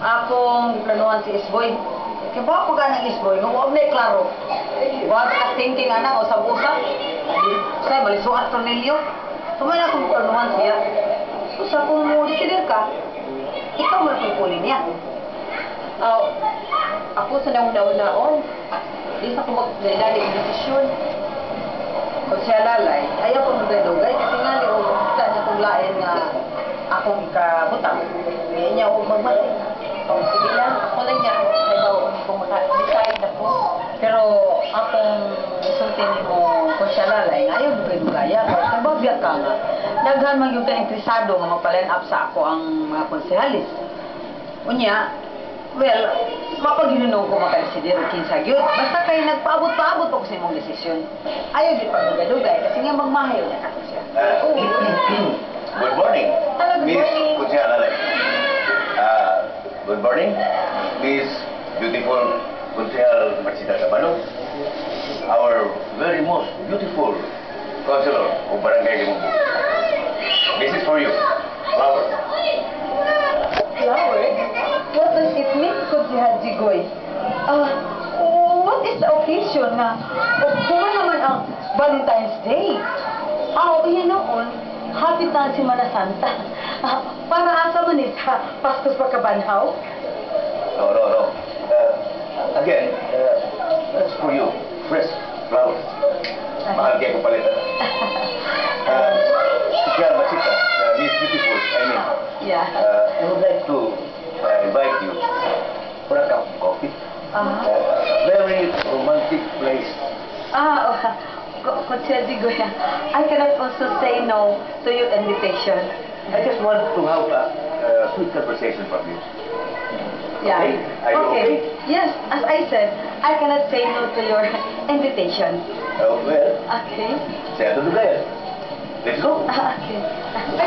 akong planuhan si Isboy. Kaya ba ako ka ng Isboy? Nung huwag na klaro. Huwag ka thinking anak o sa busa. Saya malisuat Cornelio. Tumay na akong planuhan siya. So sa kung mo desider ka, ikaw mo na pulin niya. Ako sa nauna-unaon, di sa ko magdadali ng desisyon. Kung siya lalay, ayaw ko magdadugay kasi nga li o sa niya kong lain nga akong ikabutang. Ngayon niya o magmali. So, sige lang, ako lang niya. Kaya kung maka-decide na po. Pero akong isultin mo kung siya lalay, nga ayaw dugay-dugaya. Kaya nababiyag ka nga. Daghan man yung ka-interesado nga magpa-line up sa ako ang mga konsehalis. Unya, well, mapaginunong ko makalisidin o kinsa gyud. Basta kayo nagpaabot-paabot ako sa imong desisyon. Ayaw di pa dugay-dugay kasi nga magmahayo niya kato siya. Good morning, Hello, good Miss morning. Kutsya Lalay. Good morning, Miss Beautiful Kutsya Marsita Cabano. Our very most beautiful councilor of Barangay Limumbu. This is for you. Flower. Flower? What does it mean, Kutsihan Jigoy? What is the occasion nga? Kung naman ang Valentine's Day. Iyan noon, hapit na ang Semana Santa. Para asa man sa Pastos Pagkabanhaw? No. Again, that's for you. Fresh flowers. Mahal kayo kong palitan. Kutsya Marsita, Miss Beautiful, I mean. Yeah. I would like to invite you for a cup of coffee. A very romantic place. Kutsihan Jigoy, I cannot also say no to your invitation. I just want to have a sweet conversation from you. Yeah. Okay? Are you okay? Yes, as I said, I cannot say no to your invitation. Well, Okay. saya tundugayan. Let's go. Okay. Ay,